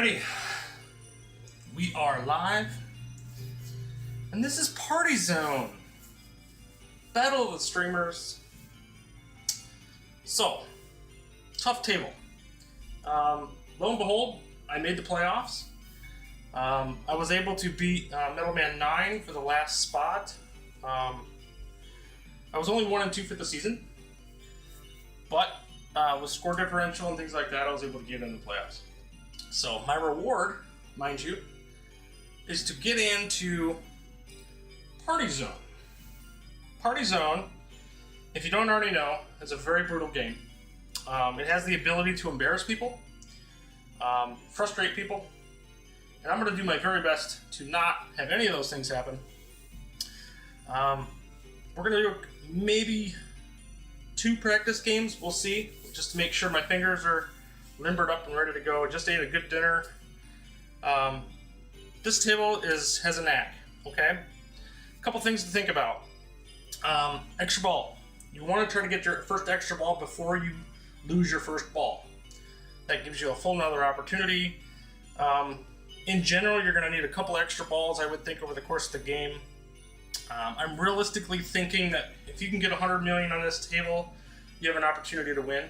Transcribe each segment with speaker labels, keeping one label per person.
Speaker 1: Alrighty, we are live, and this is Party Zone, Battle of the Streamers. So, tough table. Lo and behold, I made the playoffs. I was able to beat Middleman 9 for the last spot. I was only 1-2 for the season, but with score differential and things like that, I was able to get into the playoffs. So my reward, mind you, is to get into Party Zone. Party Zone, if you don't already know, is a very brutal game. It has the ability to embarrass people, frustrate people, and I'm going to do my very best to not have any of those things happen. We're going to do maybe 2 practice games, we'll see, just to make sure my fingers are limbered up and ready to go. Just ate a good dinner. This table has a knack, okay? A couple things to think about. Extra ball. You want to try to get your first extra ball before you lose your first ball. That gives you a full another opportunity. In general, you're going to need a couple extra balls, I would think, over the course of the game. I'm realistically thinking that if you can get 100 million on this table, you have an opportunity to win.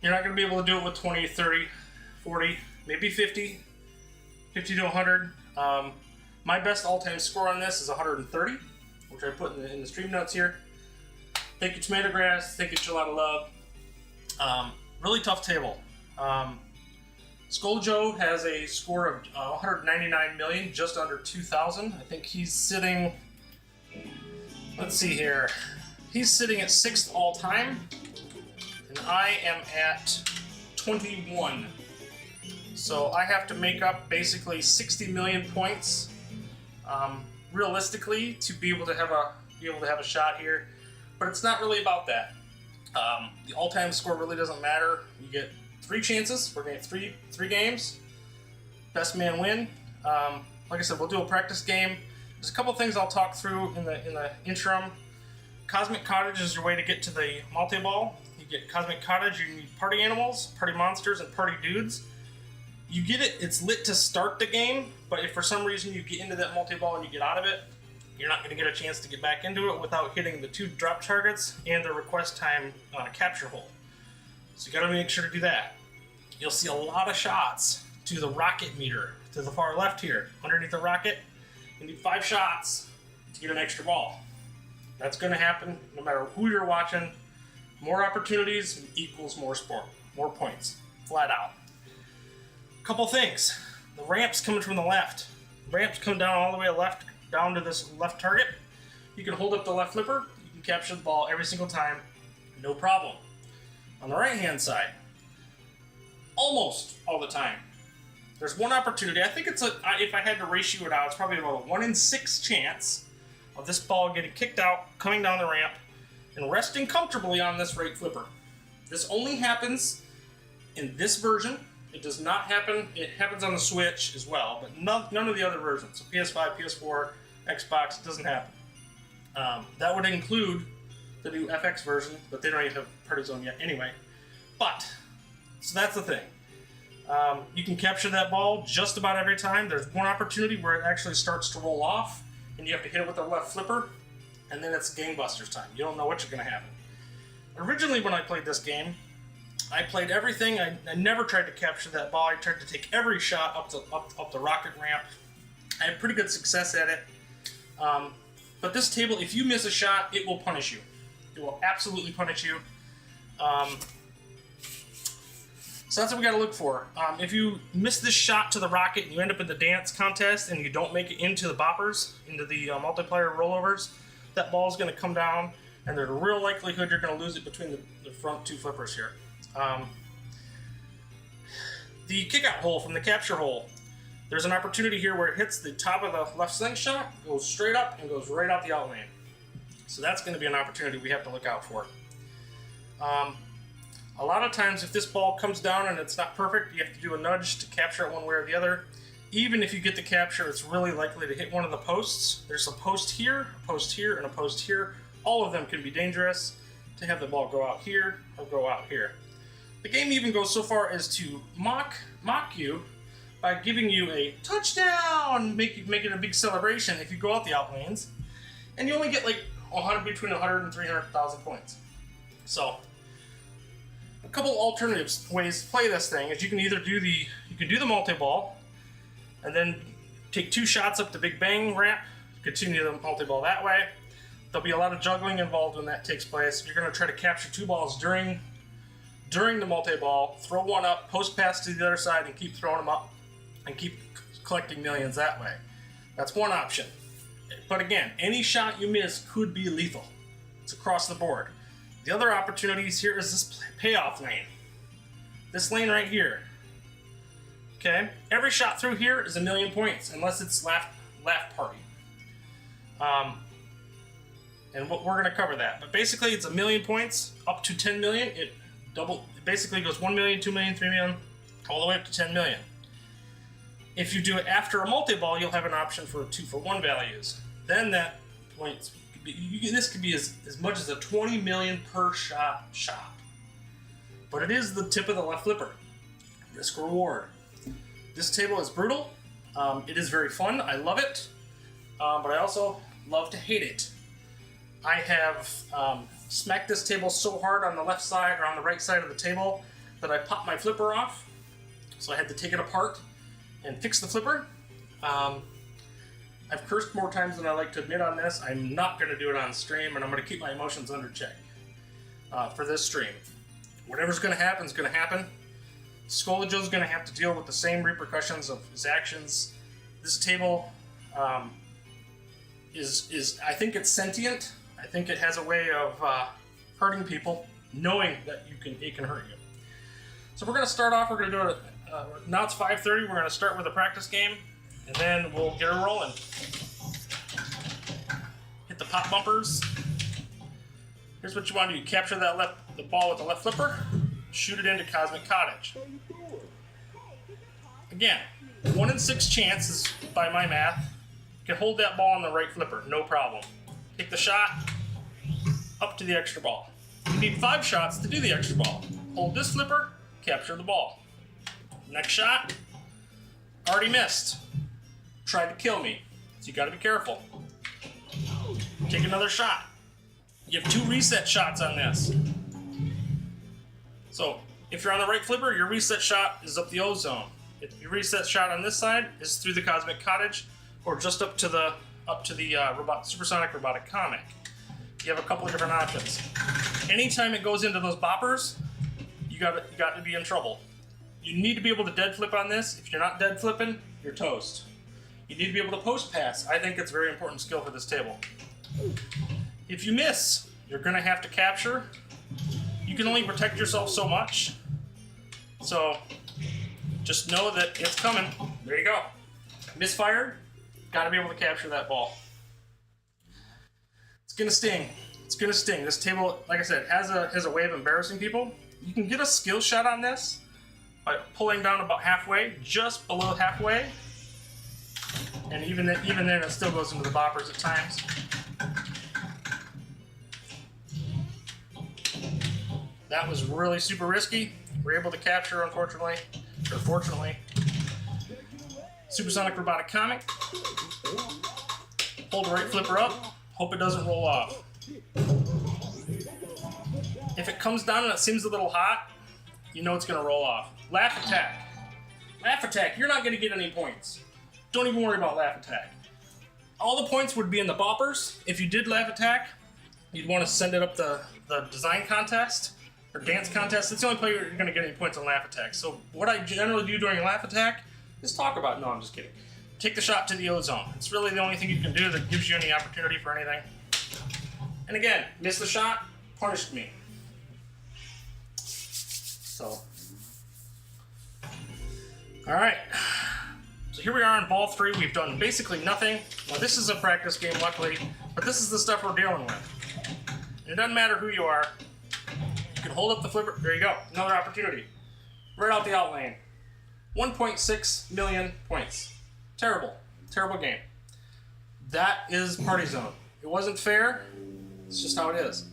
Speaker 1: You're not going to be able to do it with 20, 30, 40, maybe 50 to 100. My best all-time score on this is 130, which I put in the stream notes here. Thank you, TomatoGrass. Thank you, Gelato Love. Really tough table. Scoaljo has a score of 199 million, just under 2,000. I think he's sitting, let's see here. He's sitting at 6th all-time, and I am at 21. So I have to make up basically 60 million points, realistically, to be able to have a shot here. But it's not really about that. The all-time score really doesn't matter. You get 3 chances. We're going to have three games. Best man win. Like I said, we'll do a practice game. There's a couple things I'll talk through in the interim. Cosmic Cottage is your way to get to the multi-ball. You get Cosmic Cottage, you need party animals, party monsters, and party dudes. You get it, it's lit to start the game, but if for some reason you get into that multi-ball and you get out of it, you're not going to get a chance to get back into it without hitting the 2 drop targets and the request time capture hole. So you got to make sure to do that. You'll see a lot of shots to the rocket meter, to the far left here. Underneath the rocket, you need 5 shots to get an extra ball. That's going to happen no matter who you're watching. More opportunities equals more sport, more points, flat out. Couple things. The ramps coming from the left. Ramps come down all the way left, down to this left target. You can hold up the left flipper. You can capture the ball every single time, no problem. On the right-hand side, almost all the time, there's one opportunity. I think it's if I had to ratio it out, it's probably about a 1 in 6 chance of this ball getting kicked out, coming down the ramp, and resting comfortably on this right flipper. This only happens in this version. It does not happen, it happens on the Switch as well, but none of the other versions. So PS5, PS4, Xbox, it doesn't happen. That would include the new FX version, but they don't even have Party Zone yet anyway. So that's the thing. You can capture that ball just about every time. There's one opportunity where it actually starts to roll off, and you have to hit it with the left flipper, and then it's gangbusters time. You don't know what's going to happen. Originally, when I played this game, I played everything. I never tried to capture that ball. I tried to take every shot up the rocket ramp. I had pretty good success at it. But this table, if you miss a shot, it will punish you. It will absolutely punish you. So that's what we got to look for. If you miss this shot to the rocket and you end up in the dance contest and you don't make it into the boppers, into the multiplayer rollovers, that ball is going to come down, and there's a real likelihood you're going to lose it between the front 2 flippers here. The kick-out hole from the capture hole, there's an opportunity here where it hits the top of the left slingshot, goes straight up, and goes right out the outlane. So that's going to be an opportunity we have to look out for. A lot of times if this ball comes down and it's not perfect, you have to do a nudge to capture it one way or the other. Even if you get the capture, it's really likely to hit one of the posts. There's a post here, and a post here. All of them can be dangerous to have the ball go out here or go out here. The game even goes so far as to mock you by giving you a touchdown, making a big celebration if you go out the out lanes, and you only get like between 100 and 300,000 points. So, a couple alternatives ways to play this thing is you can either do the multi-ball, and then take 2 shots up the Big Bang ramp, continue the multi-ball that way. There'll be a lot of juggling involved when that takes place. You're going to try to capture 2 balls during the multi-ball, throw one up, post pass to the other side, and keep throwing them up, and keep collecting millions that way. That's one option. But again, any shot you miss could be lethal. It's across the board. The other opportunities here is this payoff lane. This lane right here. Okay? Every shot through here is 1,000,000 points, unless it's laugh party. And we're going to cover that. But basically, it's 1,000,000 points up to 10 million. It basically goes 1 million, 2 million, 3 million, all the way up to 10 million. If you do it after a multi-ball, you'll have an option for 2-for-1 values. Then that points, this could be as much as a 20 million per shot. But it is the tip of the left flipper. Risk reward. This table is brutal. It is very fun. I love it. But I also love to hate it. I have smacked this table so hard on the left side or on the right side of the table that I popped my flipper off. So I had to take it apart and fix the flipper. I've cursed more times than I like to admit on this. I'm not going to do it on stream, and I'm going to keep my emotions under check for this stream. Whatever's going to happen is going to happen. Scoaljo's going to have to deal with the same repercussions of his actions. This table is I think it's sentient. I think it has a way of hurting people, knowing that it can hurt you. So we're going to start off. We're going to do it. Now it's 5:30. We're going to start with a practice game, and then we'll get her rolling. Hit the pop bumpers. Here's what you want to do: capture the ball with the left flipper, shoot it into Cosmic Cottage. Again, 1 in 6 chances by my math. You can hold that ball on the right flipper, no problem. Take the shot up to the extra ball. You need 5 shots to do the extra ball. Hold this flipper, capture the ball. Next shot, already missed. Tried to kill me, so you gotta be careful. Take another shot. You have 2 reset shots on this. So, if you're on the right flipper, your reset shot is up the O zone. If your reset shot on this side is through the Cosmic Cottage, or just up to the Supersonic Robotic Comic. You have a couple of different options. Anytime it goes into those boppers, you got to be in trouble. You need to be able to dead flip on this. If you're not dead flipping, you're toast. You need to be able to post pass. I think it's a very important skill for this table. If you miss, you're going to have to capture. You can only protect yourself so much. So just know that it's coming. There you go. Misfired, got to be able to capture that ball. It's going to sting. It's going to sting. This table, like I said, has a way of embarrassing people. You can get a skill shot on this by pulling down about halfway, just below halfway. And even then it still goes into the boppers at times. That was really super risky. We're able to capture, unfortunately, or fortunately. Supersonic Robotic Comic. Hold the right flipper up. Hope it doesn't roll off. If it comes down and it seems a little hot, you know it's going to roll off. Laugh attack. Laugh attack, you're not going to get any points. Don't even worry about laugh attack. All the points would be in the boppers. If you did laugh attack, you'd want to send it up the design contest or dance contest. It's the only place you're going to get any points on laugh attack. So what I generally do during laugh attack is talk about, no, I'm just kidding. Take the shot to the O zone. It's really the only thing you can do that gives you any opportunity for anything. And again, miss the shot, punished me. So, all right. So here we are on ball 3. We've done basically nothing. Now this is a practice game, luckily, but this is the stuff we're dealing with. And it doesn't matter who you are. You can hold up the flipper. There you go. Another opportunity. Right out the out lane. 1.6 million points. Terrible. Terrible game. That is Party Zone. It wasn't fair. It's just how it is.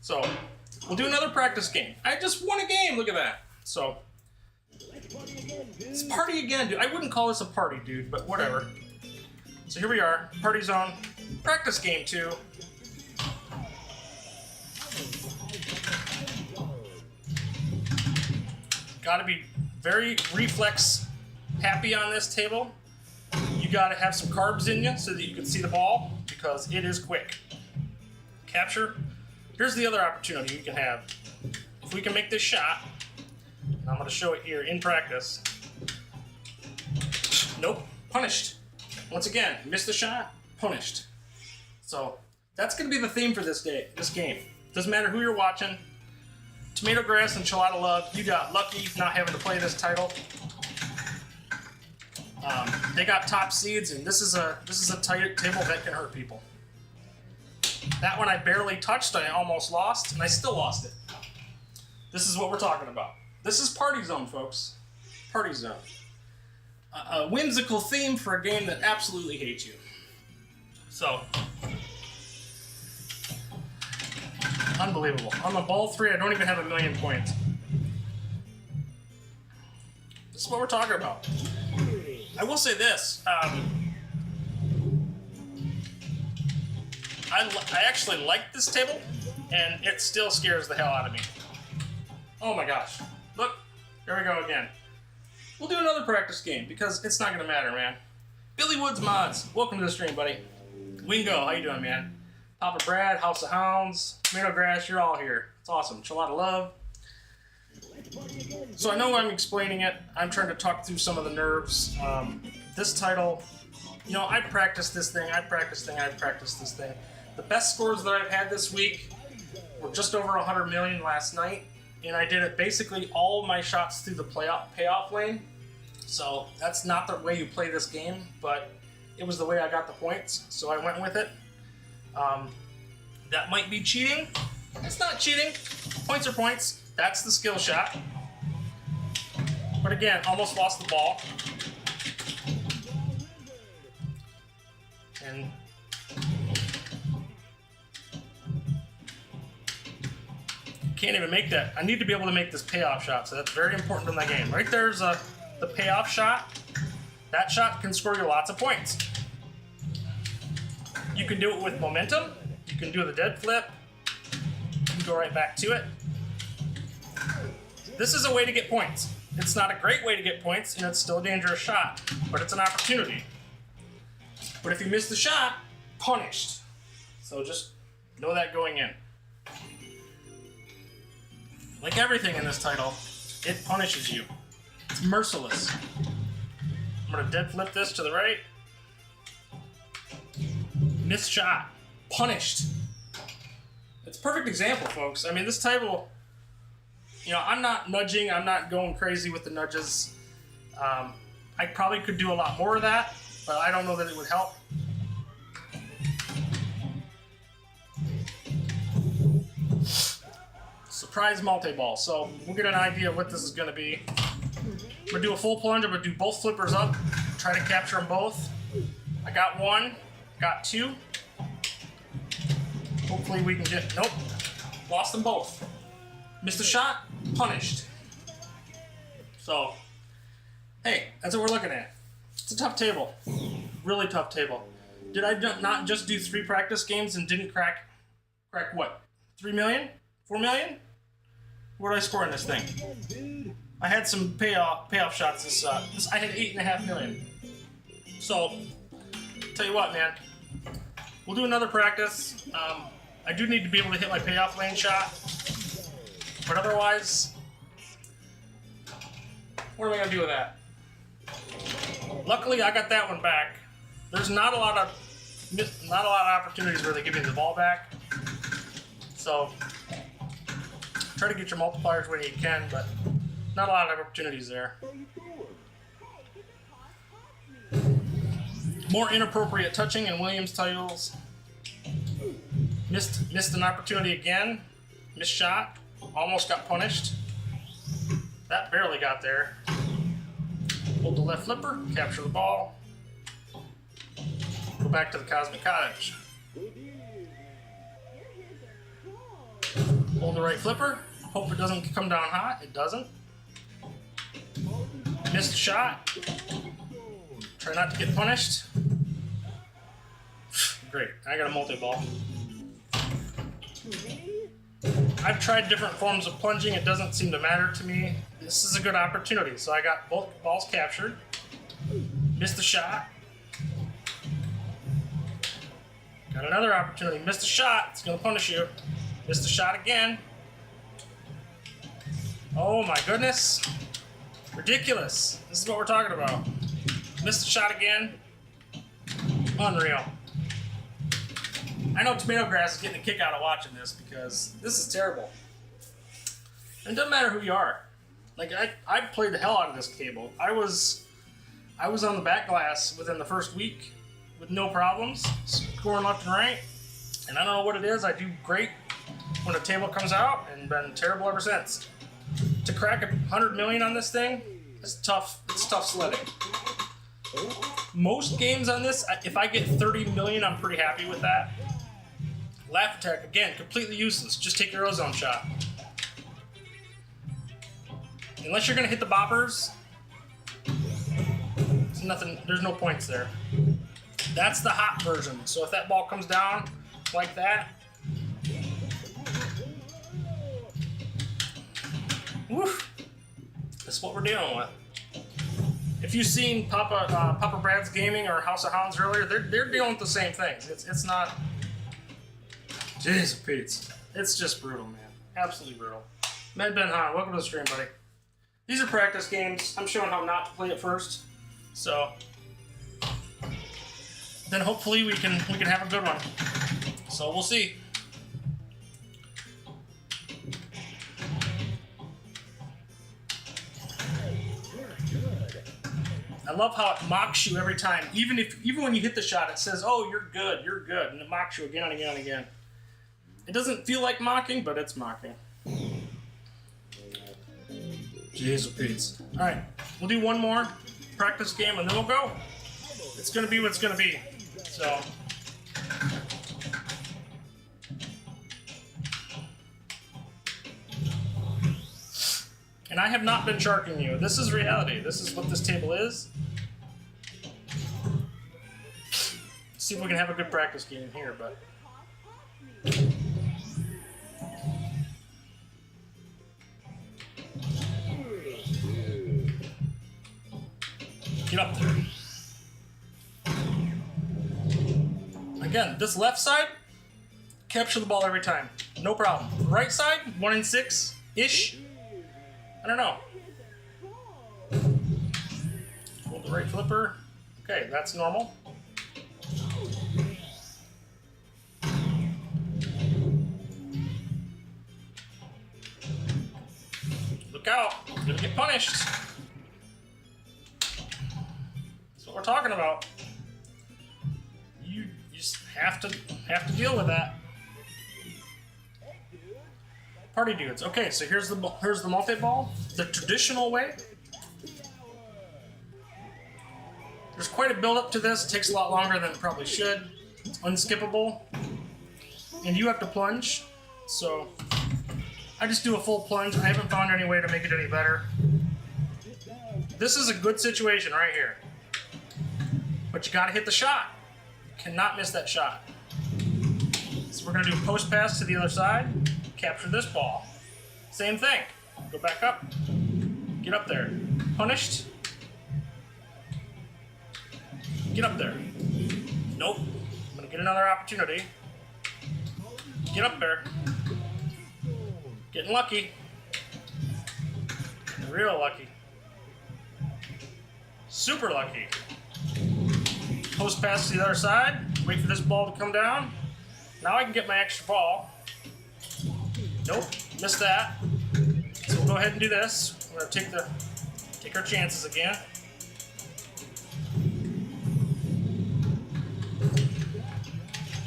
Speaker 1: So, We'll do another practice game. I just won a game, look at that. So, it's party again, dude. I wouldn't call this a party, dude, but whatever. So here we are, party zone, practice game 2. Gotta be very reflex happy on this table. You gotta have some carbs in you so that you can see the ball, because it is quick. Capture. Here's the other opportunity you can have. If we can make this shot, and I'm gonna show it here in practice. Nope, punished. Once again, missed the shot, punished. So that's gonna be the theme for this game. Doesn't matter who you're watching. TomatoGrass and Enchilada Love, you got lucky not having to play this title. They got top seeds, and this is a tight table that can hurt people. That one I barely touched, I almost lost, and I still lost it. This is what we're talking about. This is Party Zone, folks. Party Zone. A whimsical theme for a game that absolutely hates you. So, unbelievable. On the ball 3, I don't even have 1,000,000 points. This is what we're talking about. I will say this. I actually like this table, and it still scares the hell out of me. Oh my gosh. Look, there we go again. We'll do another practice game, because it's not going to matter, man. Billy Woods Mods, welcome to the stream, buddy. Wingo, how you doing, man? Papa Brad, House of Hounds, TomatoGrass, you're all here. It's awesome. Enchilada Love. So I know I'm explaining it. I'm trying to talk through some of the nerves. This title, you know, I practiced this thing, I practiced this thing. The best scores that I've had this week were just over 100 million last night, and I did it basically all of my shots through the payoff lane. So that's not the way you play this game, but it was the way I got the points, so I went with it. That might be cheating. It's not cheating. Points are points. That's the skill shot. But again, almost lost the ball. And can't even make that. I need to be able to make this payoff shot, so that's very important in the game. Right there's the payoff shot. That shot can score you lots of points. You can do it with momentum. You can do the dead flip. You can go right back to it. This is a way to get points. It's not a great way to get points, and it's still a dangerous shot, but it's an opportunity. But if you miss the shot, punished. So just know that going in. Like everything in this title, it punishes you. It's merciless. I'm gonna dead flip this to the right. Missed shot. Punished. It's a perfect example, folks. I mean, this title, you know, I'm not nudging, I'm not going crazy with the nudges. I probably could do a lot more of that, but I don't know that it would help. Surprise multi-ball. So we'll get an idea of what this is going to be. I'm going to do a full plunge. I'm going to do both flippers up. Try to capture them both. I got one. Got two. Hopefully we can get... Nope. Lost them both. Missed a shot. Punished. So, hey, that's what we're looking at. It's a tough table. Really tough table. Did I not just do 3 practice games and didn't crack what? 3 million? 4 million? What did I score in this thing? I had some payoff shots this I had 8.5 million. So, tell you what, man. We'll do another practice. I do need to be able to hit my payoff lane shot. But otherwise, what am I going to do with that? Luckily, I got that one back. There's not a lot of opportunities where they give me the ball back. So, try to get your multipliers when you can, but not a lot of opportunities there. More inappropriate touching in Williams titles. Missed an opportunity again. Missed shot. Almost got punished. That barely got there. Hold the left flipper, capture the ball. Go back to the Cosmic Cottage. Hold the right flipper. Hope it doesn't come down hot. It doesn't. Missed the shot. Try not to get punished. Great. I got a multi-ball. I've tried different forms of plunging. It doesn't seem to matter to me. This is a good opportunity. So I got both balls captured. Missed the shot. Got another opportunity. Missed the shot. It's going to punish you. Missed the shot again. Oh my goodness. Ridiculous. This is what we're talking about. Missed the shot again. Unreal. I know TomatoGrass is getting a kick out of watching this because this is terrible. And it doesn't matter who you are. Like, I played the hell out of this cable. I was on the back glass within the first week with no problems, scoring left and right. And I don't know what it is. I do great when a table comes out and been terrible ever since. To crack 100 million on this thing, it's tough. It's tough sledding. Most games on this, if I get 30 million, I'm pretty happy with that. Laugh attack, again, completely useless. Just take your ozone shot. Unless you're going to hit the boppers, it's nothing. There's no points there. That's the hot version. So if that ball comes down like that, woof, that's what we're dealing with. If you've seen Papa Brad's Gaming or House of Hounds earlier, they're dealing with the same things. It's not. Jeez, Pete. It's just brutal, man. Absolutely brutal. Med Ben Han, welcome to the stream, buddy. These are practice games. I'm showing how not to play it first. So then hopefully we can have a good one. So we'll see. I love how it mocks you every time. Even when you hit the shot, it says, "Oh, you're good, and it mocks you again and again and again. It doesn't feel like mocking, but it's mocking. Jeez, Pete. All right, we'll do one more practice game and then we'll go. It's gonna be what's gonna be. So. And I have not been sharking you. This is reality. This is what this table is. Let's see if we can have a good practice game here, but. Get up there. Again, this left side, capture the ball every time. No problem. Right side, 1 in 6-ish. I don't know. Hold the right flipper. Okay, that's normal. Look out, you're gonna get punished. That's what we're talking about. You just have to deal with that. Party dudes. Okay, so here's the multi-ball, the traditional way. There's quite a build-up to this. It takes a lot longer than it probably should. It's unskippable, and you have to plunge. So I just do a full plunge. I haven't found any way to make it any better. This is a good situation right here, but you got to hit the shot. You cannot miss that shot. So we're gonna do a post pass to the other side. Capture this ball. Same thing. Go back up. Get up there. Punished. Get up there. Nope. I'm gonna get another opportunity. Get up there. Getting lucky. Getting real lucky. Super lucky. Post pass to the other side. Wait for this ball to come down. Now I can get my extra ball. Nope, missed that. So we'll go ahead and do this. We're gonna take our chances again.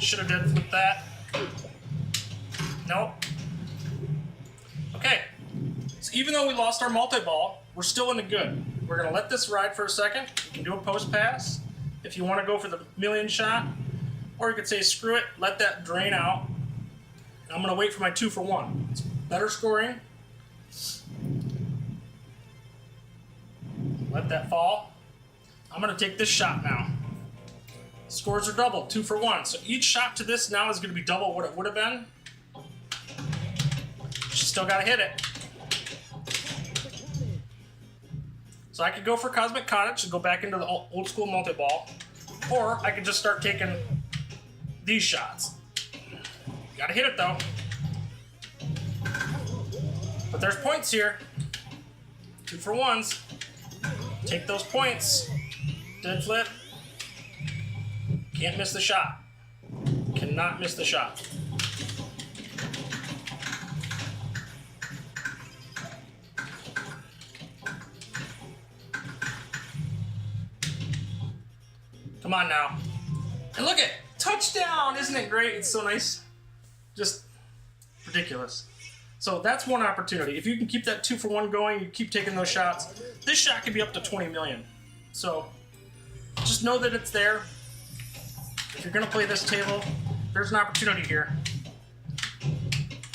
Speaker 1: Should have did flip that. Nope. Okay. So even though we lost our multi-ball, we're still in the good. We're gonna let this ride for a second. You can do a post pass if you want to go for the million shot, or you could say screw it, let that drain out. I'm going to wait for my 2 for 1. It's better scoring. Let that fall. I'm going to take this shot now. Scores are double, 2 for 1. So each shot to this now is going to be double what it would have been. She still got to hit it. So I could go for Cosmic Cottage and go back into the old school multi-ball, or I could just start taking these shots. Gotta hit it though. But there's points here. 2 for 1s. Take those points. Dead flip. Can't miss the shot. Cannot miss the shot. Come on now. And look at touchdown! Isn't it great? It's so nice. Just ridiculous. So that's one opportunity. If you can keep that 2 for 1 going, you keep taking those shots. This shot could be up to 20 million. So just know that it's there. If you're gonna play this table, there's an opportunity here.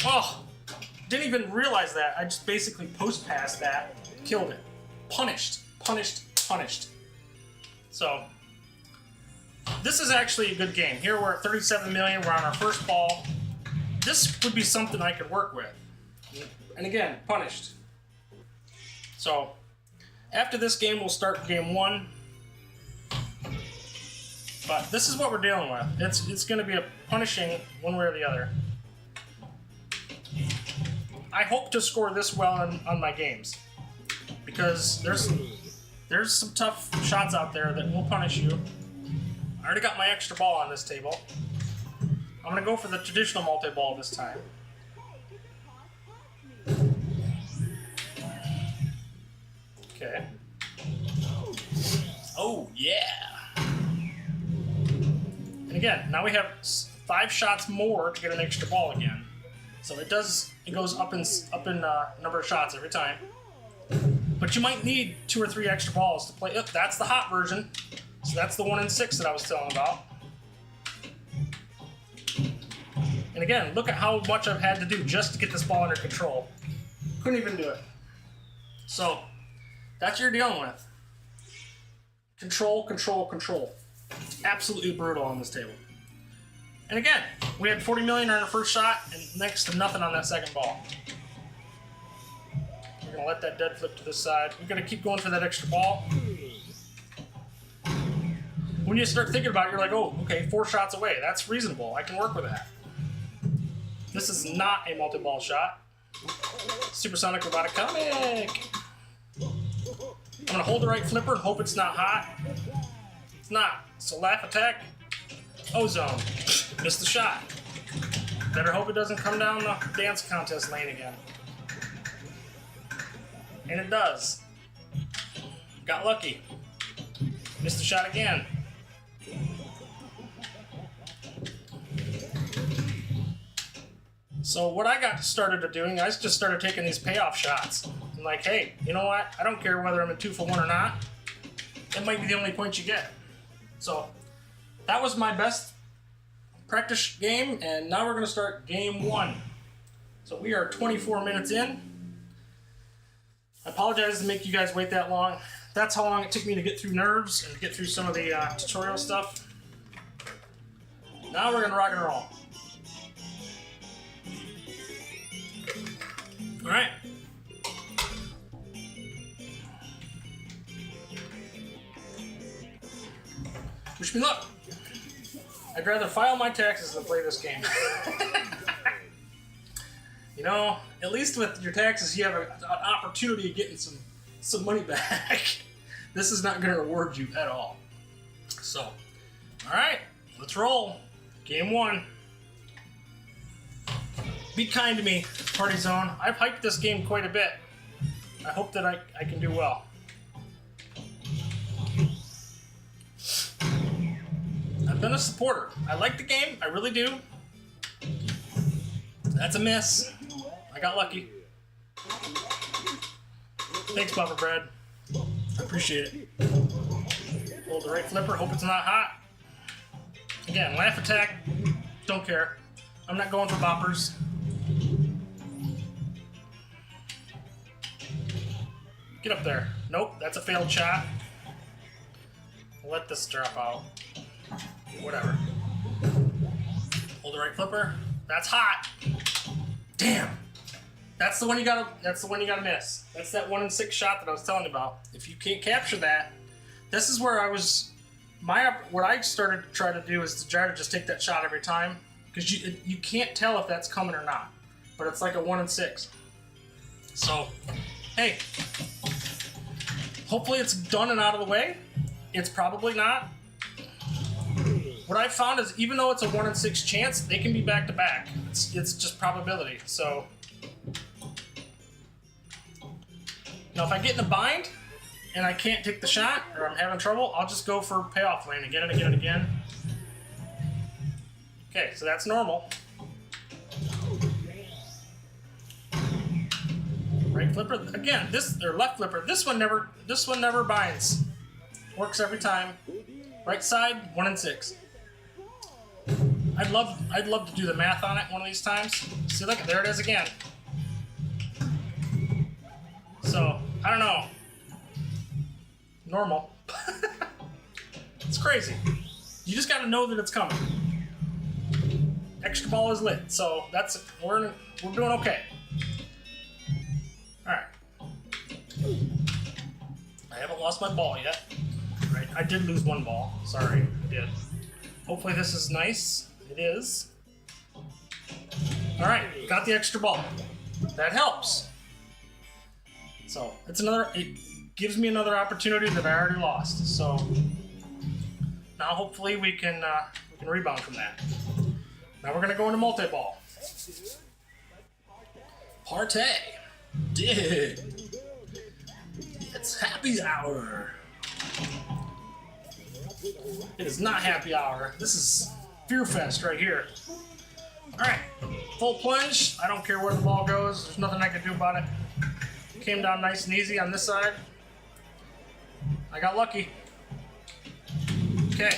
Speaker 1: Oh, didn't even realize that. I just basically post-passed that, killed it. Punished, punished, punished. So this is actually a good game. Here we're at 37 million, we're on our first ball. This would be something I could work with. And again, punished. So after this game, we'll start game 1. But this is what we're dealing with. It's going to be a punishing one way or the other. I hope to score this well on my games, because there's some tough shots out there that will punish you. I already got my extra ball on this table. I'm going to go for the traditional multi-ball this time. Okay. Oh, yeah. And again, now we have 5 shots more to get an extra ball again. So it goes up in number of shots every time. But you might need 2 or 3 extra balls to play. Yep, that's the hot version. So that's the 1 in 6 that I was telling about. And again, look at how much I've had to do just to get this ball under control. Couldn't even do it. So that's what you're dealing with. Control, control, control. Absolutely brutal on this table. And again, we had 40 million on our first shot and next to nothing on that second ball. We're going to let that dead flip to this side. We're going to keep going for that extra ball. When you start thinking about it, you're like, oh, okay, 4 shots away. That's reasonable. I can work with that. This is not a multi-ball shot. Supersonic Robotic Comic. I'm going to hold the right flipper, hope it's not hot. It's not. So laugh attack. Ozone. Missed the shot. Better hope it doesn't come down the dance contest lane again. And it does. Got lucky. Missed the shot again. So what I got started doing, I just started taking these payoff shots. I'm like, hey, you know what? I don't care whether I'm in 2 for 1 or not. It might be the only point you get. So that was my best practice game, and now we're going to start game 1. So we are 24 minutes in. I apologize to make you guys wait that long. That's how long it took me to get through nerves and get through some of the tutorial stuff. Now we're going to rock and roll. All right. Wish me luck. I'd rather file my taxes than play this game. You know, at least with your taxes, you have an opportunity of getting some money back. This is not going to reward you at all. So, all right, let's roll. Game 1. Be kind to me, Party Zone. I've hyped this game quite a bit. I hope that I can do well. I've been a supporter. I like the game. I really do. That's a miss. I got lucky. Thanks, Papa Bread. I appreciate it. Hold the right flipper. Hope it's not hot. Again, laugh attack. Don't care. I'm not going for boppers. Get up there. Nope, that's a failed shot. Let this drop out. Whatever. Hold the right flipper. That's hot. Damn. That's the one you gotta miss. That's that 1 in 6 shot that I was telling you about. If you can't capture that, this is where what I started to try to do is to try to just take that shot every time. Because you can't tell if that's coming or not. But it's like a 1 in 6. So, hey. Hopefully it's done and out of the way. It's probably not. What I've found is even though it's a 1 in 6 chance, they can be back to back. It's just probability. So now if I get in a bind and I can't take the shot or I'm having trouble, I'll just go for payoff lane again and again and again. Okay, so that's normal. Right flipper again. Left flipper. This one never binds. Works every time. Right side, 1 in 6. I'd love to do the math on it one of these times. See, look, there it is again. So I don't know. Normal. It's crazy. You just got to know that it's coming. Extra ball is lit, so we're doing okay. All right. I haven't lost my ball yet. Right, I did lose 1 ball. Sorry, I did. Hopefully this is nice. It is. All right, got the extra ball. That helps. So it gives me another opportunity that I already lost. So now hopefully we can rebound from that. Now we're gonna go into multi-ball. Party. Dig. It's happy hour. It is not happy hour. This is Fear Fest right here. Alright, full plunge. I don't care where the ball goes. There's nothing I can do about it. Came down nice and easy on this side. I got lucky. Okay.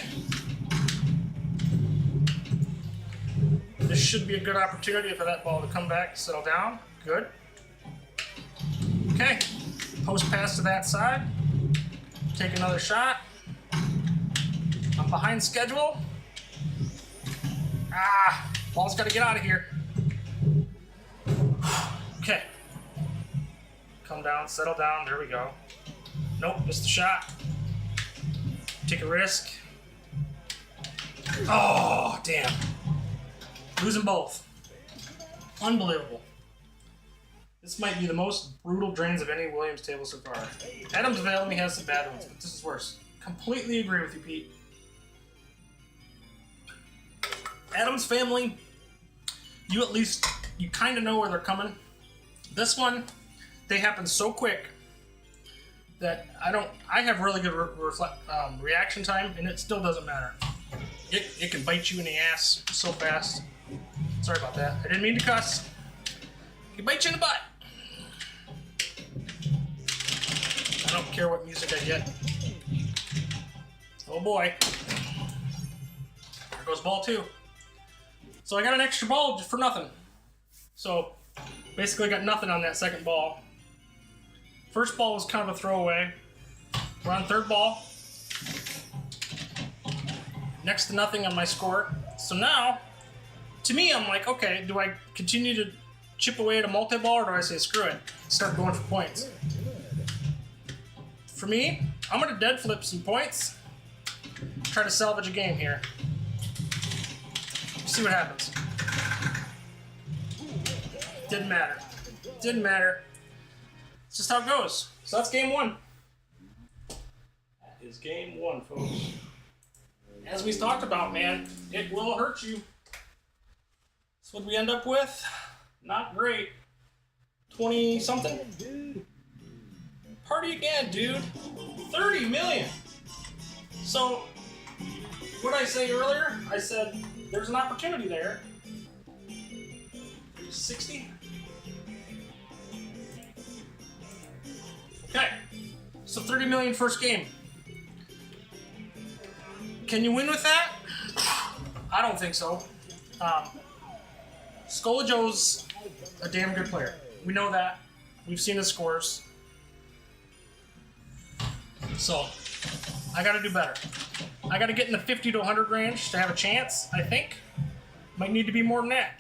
Speaker 1: This should be a good opportunity for that ball to come back, settle down. Good. Okay. Post pass to that side. Take another shot. I'm behind schedule. Ball's got to get out of here. Okay. Come down, settle down. There we go. Nope, missed the shot. Take a risk. Oh, damn. Losing both. Unbelievable. This might be the most brutal drains of any Williams table so far. Adam's Vale only has some bad ones, but this is worse. Completely agree with you, Pete. Adam's family, you kind of know where they're coming. This one, they happen so quick that I have really good reaction time, and it still doesn't matter. It can bite you in the ass so fast. Sorry about that. I didn't mean to cuss. It can bite you in the butt. I don't care what music I get. Oh boy. There goes ball 2. So I got an extra ball for nothing. So basically I got nothing on that second ball. First ball was kind of a throwaway. We're on third ball. Next to nothing on my score. So now, to me, I'm like, okay, do I continue to chip away at a multi-ball, or do I say screw it, start going for points? For me, I'm going to dead flip some points, try to salvage a game here. See what happens. Didn't matter. Didn't matter. It's just how it goes. So that's game 1. That is game 1, folks. As we talked about, man, it will hurt you. That's what we end up with. Not great. 20-something. Party again, dude. 30 million. So, what did I say earlier? I said there's an opportunity there. 60. Okay. So 30 million first game. Can you win with that? I don't think so. Scoaljo's a damn good player. We know that. We've seen his scores. So, I gotta do better. I gotta get in the 50 to 100 range to have a chance, I think. Might need to be more than that.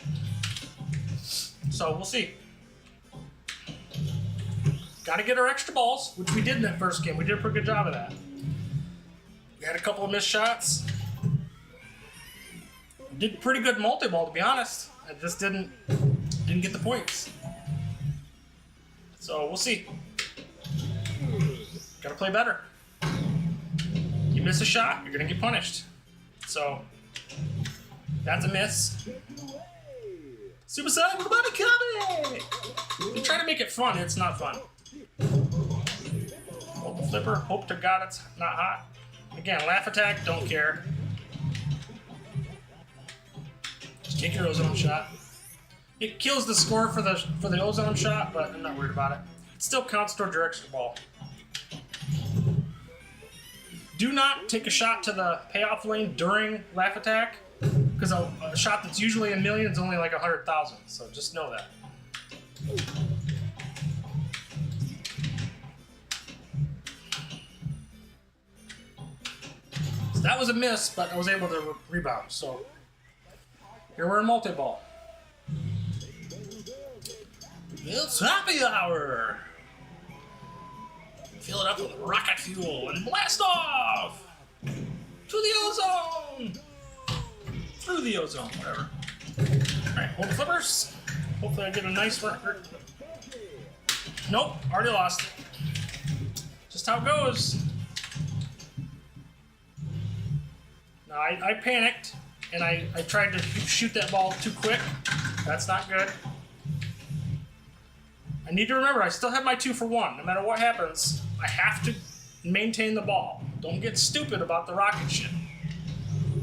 Speaker 1: So, we'll see. Gotta get our extra balls, which we did in that first game. We did a pretty good job of that. We had a couple of missed shots. Did pretty good multi-ball, to be honest. I just didn't get the points. So, we'll see. Gotta play better. You miss a shot, you're gonna get punished. So, that's a miss. Suicide, nobody coming! You try to make it fun, it's not fun. Hold the flipper, hope to God it's not hot. Again, laugh attack, don't care. Just take your ozone shot. It kills the score for the ozone shot, but I'm not worried about it. It still counts towards your extra ball. Do not take a shot to the payoff lane during laugh attack, because a shot that's usually a million is only like 100,000. So just know that. So that was a miss, but I was able to rebound. So here we're in multi-ball. It's happy hour! Fill it up with rocket fuel and blast off! To the ozone! Through the ozone, whatever. Alright, hold the flippers. Hopefully I get a nice record. Nope, already lost it. Just how it goes. No, I panicked, and I tried to shoot that ball too quick. That's not good. I need to remember, I still have my 2 for 1. No matter what happens, I have to maintain the ball. Don't get stupid about the rocket shit.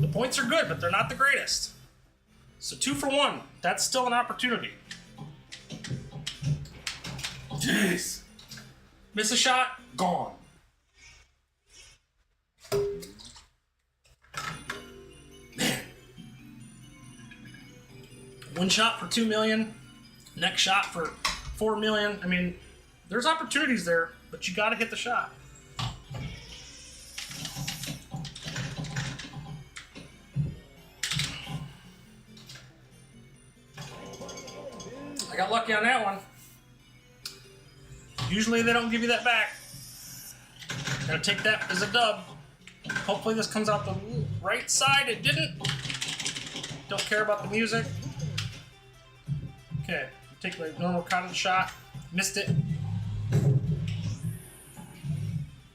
Speaker 1: The points are good, but they're not the greatest. So 2 for 1, that's still an opportunity. Jeez. Miss a shot, gone. Man. One shot for 2 million. Next shot for 4 million. I mean, there's opportunities there, but you gotta hit the shot. I got lucky on that one. Usually they don't give you that back. Gotta take that as a dub. Hopefully this comes out the right side. It didn't. Don't care about the music. Okay, take my normal cottage shot. Missed it.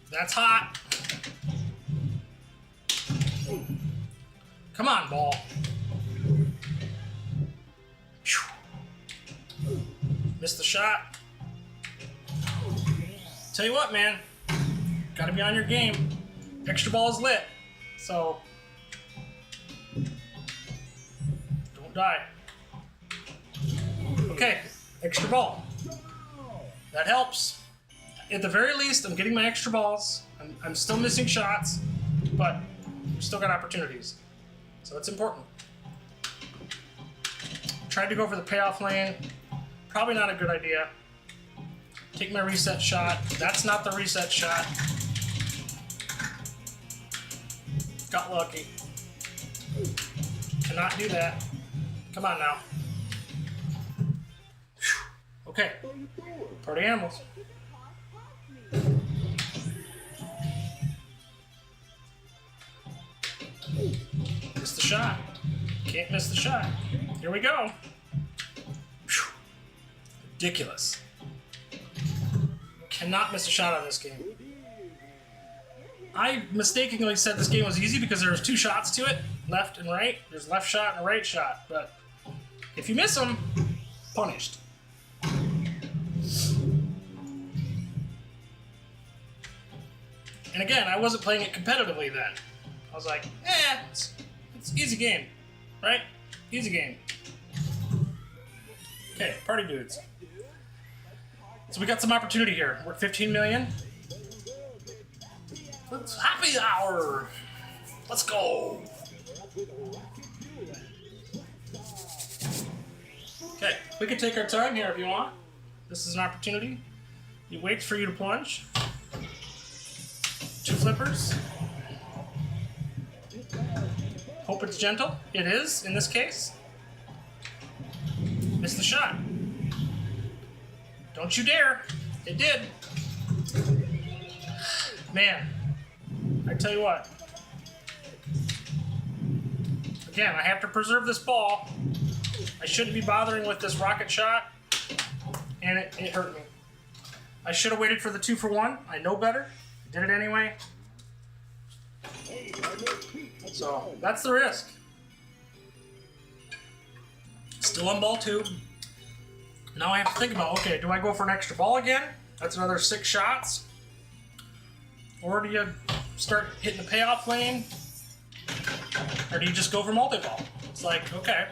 Speaker 1: That's hot. Come on, ball. Missed the shot. Tell you what, man. Gotta be on your game. Extra ball is lit. So, don't die. Okay, extra ball. That helps. At the very least, I'm getting my extra balls. I'm still missing shots, but we still got opportunities. So that's important. Tried to go for the payoff lane. Probably not a good idea. Take my reset shot. That's not the reset shot. Got lucky. Cannot do that. Come on now. Okay. Party animals. Miss the shot. Can't miss the shot. Here we go. Ridiculous. Cannot miss a shot on this game. I mistakenly said this game was easy because there was 2 shots to it, left and right. There's left shot and a right shot, but if you miss them, punished. And again, I wasn't playing it competitively then. I was like, it's easy game, right? Easy game. Okay, party dudes. So we got some opportunity here. We're at 15 million. It's happy hour. Let's go. We can take our time here if you want. This is an opportunity. You wait for you to plunge. 2 flippers. Hope it's gentle. It is, in this case. Missed the shot. Don't you dare. It did. Man, I tell you what. Again, I have to preserve this ball. I shouldn't be bothering with this rocket shot, and it hurt me. I should have waited for the 2 for 1. I know better. I did it anyway. So, that's the risk. Still on ball 2. Now I have to think about, okay, do I go for an extra ball again? That's another 6 shots. Or do you start hitting the payoff lane? Or do you just go for multi-ball? It's like, okay,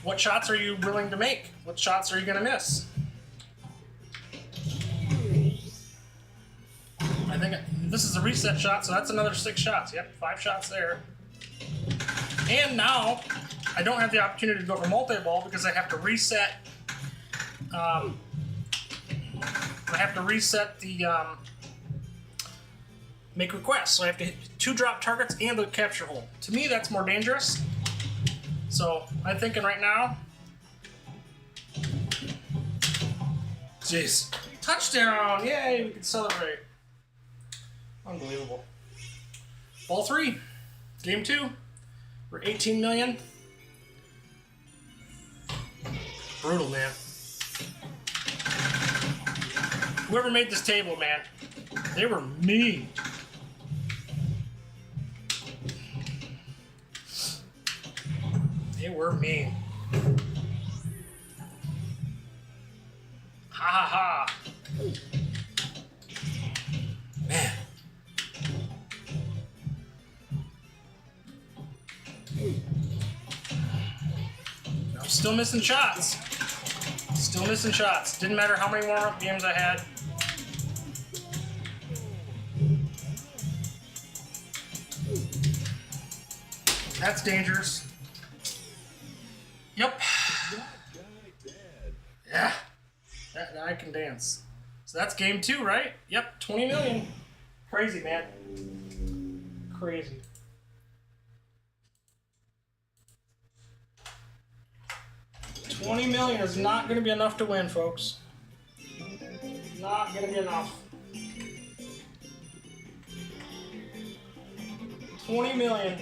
Speaker 1: what shots are you willing to make? What shots are you going to miss? I think this is a reset shot, so that's another 6 shots. Yep, 5 shots there. And now, I don't have the opportunity to go for multi-ball because I have to reset. I have to reset the make requests. So I have to hit 2 drop targets and the capture hold. To me, that's more dangerous. So I'm thinking right now. Jeez, touchdown! Yay! We can celebrate. Unbelievable. Ball 3, game 2. We're 18 million. Brutal, man. Whoever made this table, man, they were mean. They were mean. Ha ha ha. Man. I'm still missing shots. Still missing shots. Didn't matter how many warm-up games I had. That's dangerous. Yep. Yeah. That I can dance. So that's game 2, right? Yep, 20 million. Crazy, man. Crazy. $20 million is not going to be enough to win, folks. Not going to be enough. 20 million.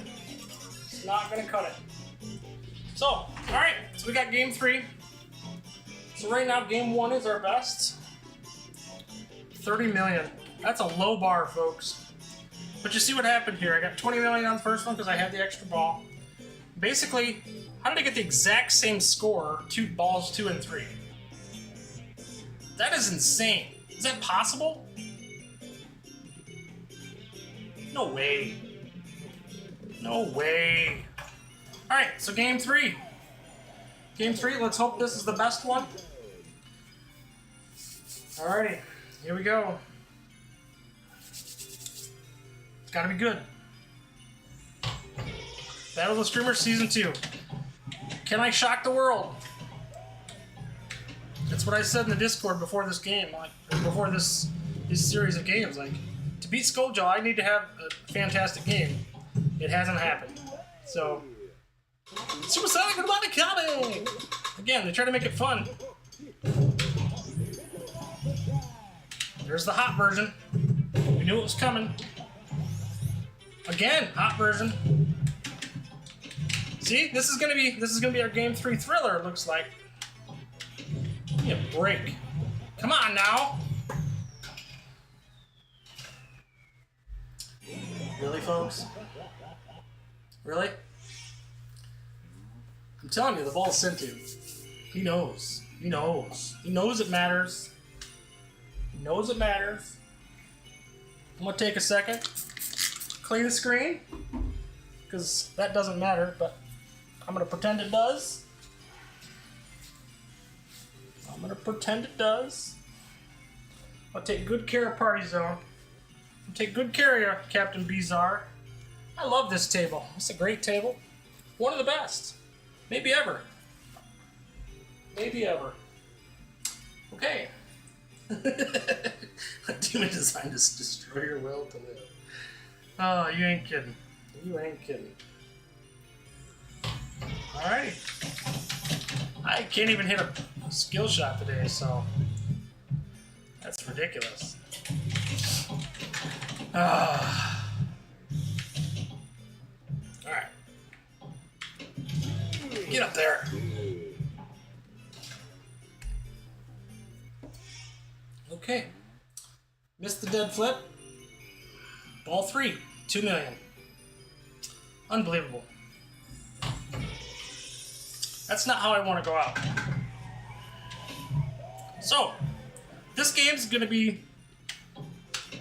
Speaker 1: It's not going to cut it. So, alright, so we got game 3. So right now, game 1 is our best. 30 million. That's a low bar, folks. But you see what happened here. I got 20 million on the first one because I had the extra ball. Basically, how did I get the exact same score, 2 balls 2 and 3? That is insane. Is that possible? No way. No way. Alright, so game 3. Game 3, let's hope this is the best one. Alrighty, here we go. It's gotta be good. Battle of the Streamers Season 2. Can I shock the world? That's what I said in the Discord before this game, like before this series of games. Like, to beat Scoaljo, I need to have a fantastic game. It hasn't happened. So, Supersonic Robotic coming! Again, they try to make it fun. There's the hot version. We knew it was coming. Again, hot version. See, this is gonna be our game 3 thriller. It looks like. Give me a break. Come on now. Really, folks? Really? I'm telling you, the ball's sent to. He knows. He knows. He knows it matters. He knows it matters. I'm gonna take a second, clean the screen, because that doesn't matter, but I'm gonna pretend it does. I'm gonna pretend it does. I'll take good care of Party Zone. I'll take good care of you, Captain Bizarre. I love this table. It's a great table. One of the best. Maybe ever. maybe ever. Okay. A demon designed to destroy your will to live. Oh, you ain't kidding. You ain't kidding. Alrighty. I can't even hit a skill shot today, so that's ridiculous. Alright. Get up there. Okay. Missed the dead flip. Ball 3. 2 million. Unbelievable. That's not how I want to go out. So, this game's gonna be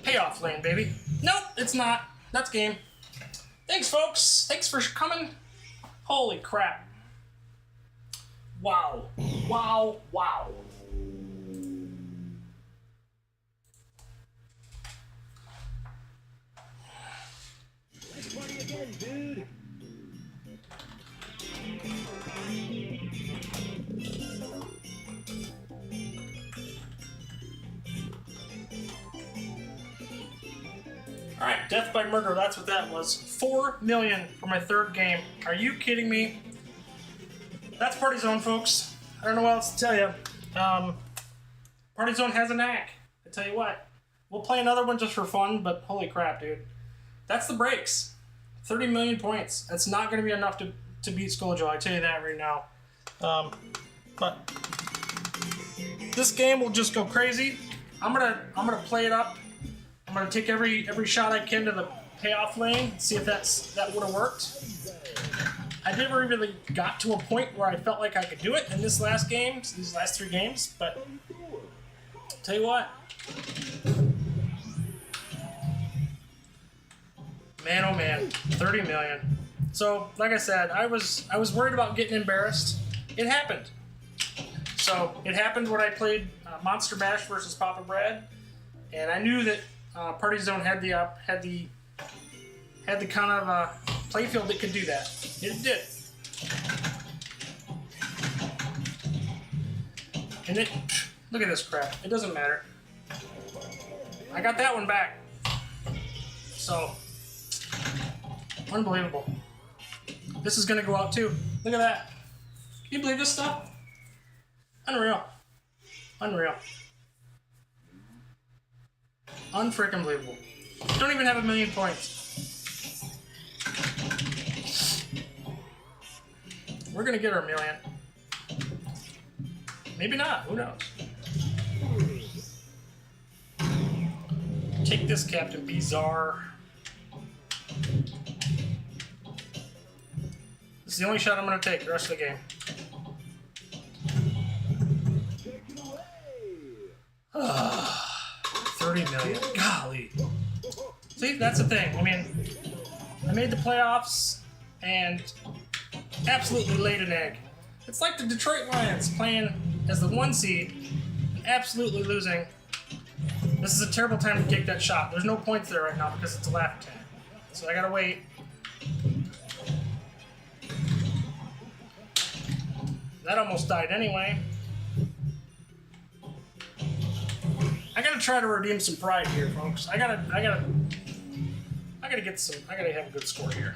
Speaker 1: payoff lane, baby. Nope, it's not. That's game. Thanks, folks. Thanks for coming. Holy crap. Wow. Wow. Wow.
Speaker 2: Let's party again, dude.
Speaker 1: Alright, death by murder, that's what that was. 4 million for my third game. Are you kidding me? That's Party Zone, folks. I don't know what else to tell you. Party Zone has a knack. I tell you what. We'll play another one just for fun, but holy crap, dude. That's the breaks. 30 million points. That's not going to be enough to beat Scoaljo, I tell you that right now. But this game will just go crazy. I'm gonna play it up. I'm gonna take every shot I can to the payoff lane, see if that would have worked. I never really got to a point where I felt like I could do it in this last game, these last 3 games, but tell you what. Man, oh man, 30 million. So, like I said, I was worried about getting embarrassed. It happened. So, it happened when I played Monster Bash versus Papa Brad, and I knew that Party Zone had the kind of playfield that could do that. It did. And it, look at this crap. It doesn't matter. I got that one back. So, unbelievable. This is gonna go out too. Look at that. Can you believe this stuff? Unreal. Unreal. Unfreaking believable. Don't even have 1 million points. We're gonna get our 1 million. Maybe not. Who knows? Take this, Captain Bizarre. This is the only shot I'm gonna take the rest of the game.
Speaker 2: Take it away.
Speaker 1: 30 million. Golly. See, that's the thing. I mean, I made the playoffs and absolutely laid an egg. It's like the Detroit Lions playing as the 1 seed and absolutely losing. This is a terrible time to take that shot. There's no points there right now because it's a laugh attack. So I gotta wait. That almost died anyway. I gotta try to redeem some pride here, folks. I gotta get some. I gotta have a good score here.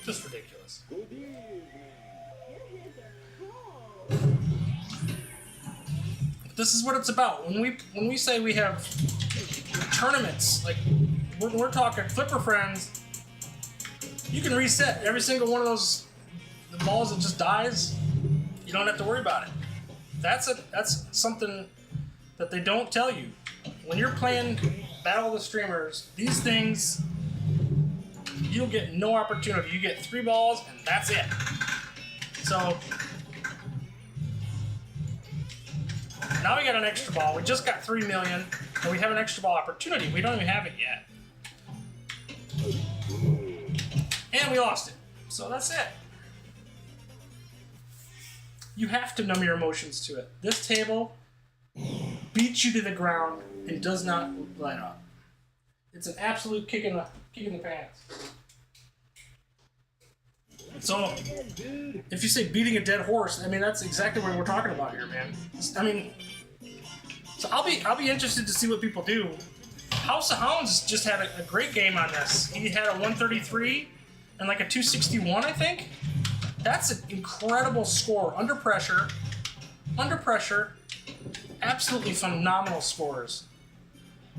Speaker 1: Just ridiculous. This is what it's about. When we say we have tournaments, like we're talking Flipper Friends, you can reset every single one of those the balls that just dies. You don't have to worry about it. That's something that they don't tell you. When you're playing Battle of the Streamers, these things, you'll get no opportunity. You get 3 balls and that's it. So now we got an extra ball. We just got 3 million and we have an extra ball opportunity. We don't even have it yet. And we lost it. So that's it. You have to numb your emotions to it. This table beats you to the ground and does not let up. It's an absolute kick in the pants. So, if you say beating a dead horse, I mean that's exactly what we're talking about here, man. I mean, so I'll be interested to see what people do. House of Hounds just had a great game on this. He had a 133 and like a 261, I think. That's an incredible score under pressure. Under pressure, absolutely phenomenal scores.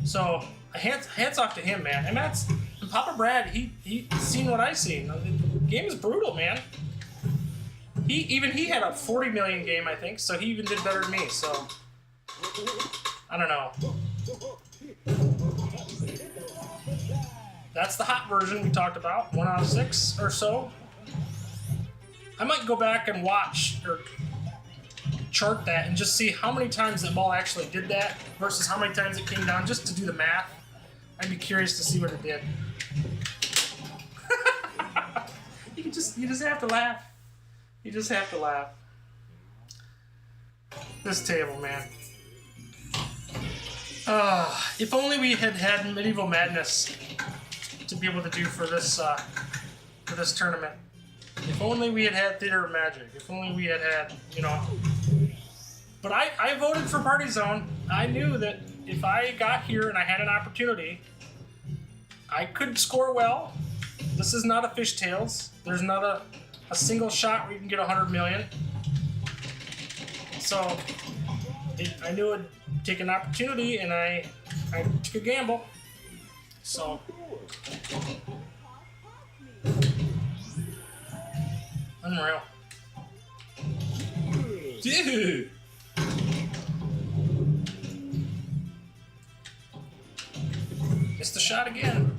Speaker 1: So hands off to him, man. And Papa Brad. He seen what I seen. The game is brutal, man. He had a 40 million game, I think. So he even did better than me. So I don't know. That's the hot version we talked about. 1 out of 6 or so. I might go back and watch or chart that and just see how many times that ball actually did that versus how many times it came down, just to do the math. I'd be curious to see what it did. you just have to laugh. You just have to laugh. This table, man. If only we had had Medieval Madness to be able to do for this tournament. If only we had had Theater of Magic. If only we had had, you know. But I voted for Party Zone. I knew that if I got here and I had an opportunity, I could score well. This is not a fishtails. There's not a single shot where you can get 100 million. So I knew I'd take an opportunity, and I took a gamble. So unreal. Dude! Missed the shot again.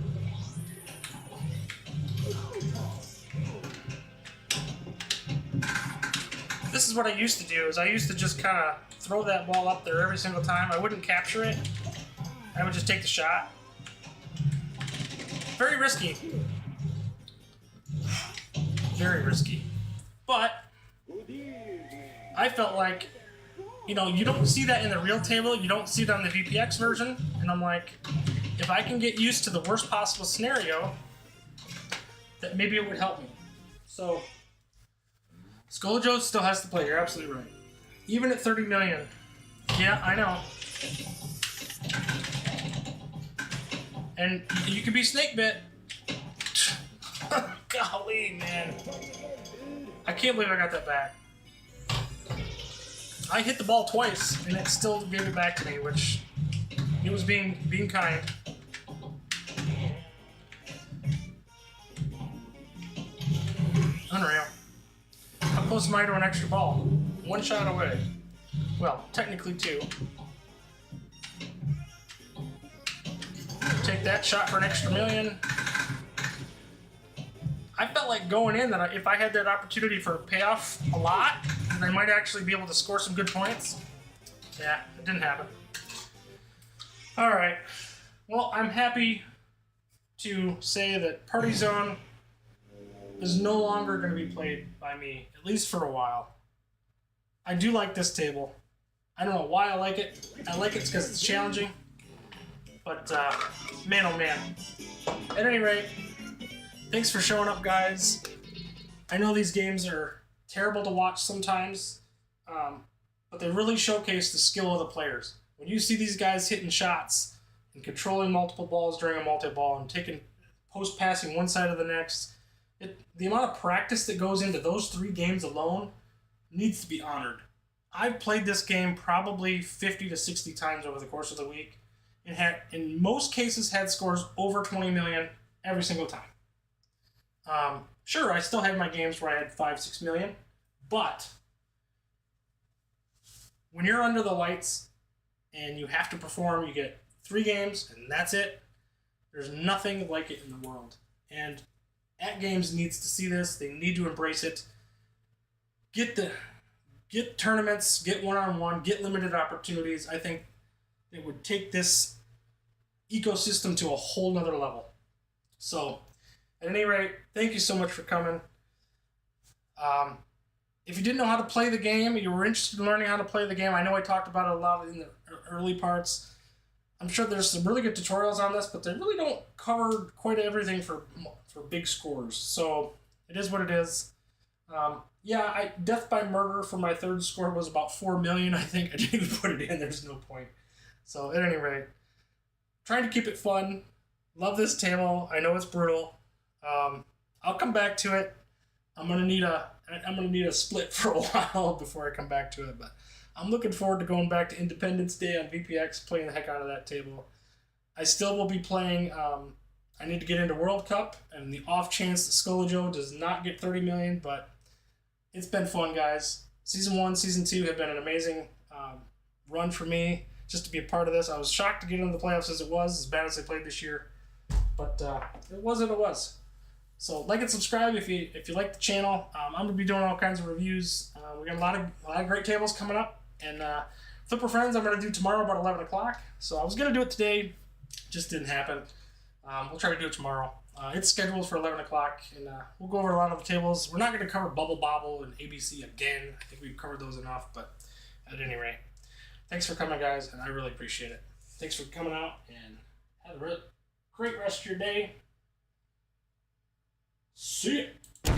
Speaker 1: This is what I used to do, is I used to just kind of throw that ball up there every single time. I wouldn't capture it. I would just take the shot. Very risky. Very risky. But I felt like, you know, you don't see that in the real table. You don't see it on the VPX version. And I'm like, if I can get used to the worst possible scenario, that maybe it would help me. So, Scoaljo still has to play. You're absolutely right. Even at 30 million. Yeah, I know. And you can be snake bit. Golly, man. I can't believe I got that back. I hit the ball twice, and it still gave it back to me, which it was being kind. Unreal. How close am I to an extra ball? 1 shot away. Well, technically 2. Take that shot for an extra million. I felt like going in that if I had that opportunity for payoff a lot, then I might actually be able to score some good points. Yeah, it didn't happen. All right. Well, I'm happy to say that Party Zone is no longer going to be played by me, at least for a while. I do like this table. I don't know why I like it. I like it because it's challenging. But, man, oh man. At any rate, thanks for showing up, guys. I know these games are terrible to watch sometimes, but they really showcase the skill of the players. When you see these guys hitting shots and controlling multiple balls during a multi-ball and taking post-passing one side of the next, the amount of practice that goes into those 3 games alone needs to be honored. I've played this game probably 50 to 60 times over the course of the week, and had, in most cases, had scores over 20 million every single time. Sure, I still had my games where I had 5-6 million, but when you're under the lights and you have to perform, you get 3 games and that's it. There's nothing like it in the world. And At Games needs to see this. They need to embrace it. Get tournaments, get one-on-one, get limited opportunities. I think it would take this ecosystem to a whole nother level. So, at any rate, thank you so much for coming. If you didn't know how to play the game, you were interested in learning how to play the game, I know I talked about it a lot in the early parts. I'm sure there's some really good tutorials on this, but they really don't cover quite everything for big scores. So It is what it is. Yeah, death by murder for my third score was about 4 million. I think I didn't even put it in. There's no point. So at any rate, trying to keep it fun. Love this table. I know it's brutal. I'll come back to it. I'm gonna need a split for a while before I come back to it. But I'm looking forward to going back to Independence Day on VPX, playing the heck out of that table. I still will be playing. I need to get into World Cup, and the off chance that Scoaljo does not get 30 million, but it's been fun, guys. Season 1, Season 2 have been an amazing run for me just to be a part of this. I was shocked to get into the playoffs as it was, as bad as they played this year, but it was what it was. So like and subscribe if you like the channel. I'm going to be doing all kinds of reviews. We got a lot of great tables coming up, and Flipper Friends I'm going to do tomorrow about 11 o'clock. So I was going to do it today, just didn't happen. We'll try to do it tomorrow. It's scheduled for 11 o'clock, and we'll go over a lot of the tables. We're not going to cover Bubble Bobble and ABC again. I think we've covered those enough, but at any rate, thanks for coming, guys, and I really appreciate it. Thanks for coming out, and have a great rest of your day. See ya!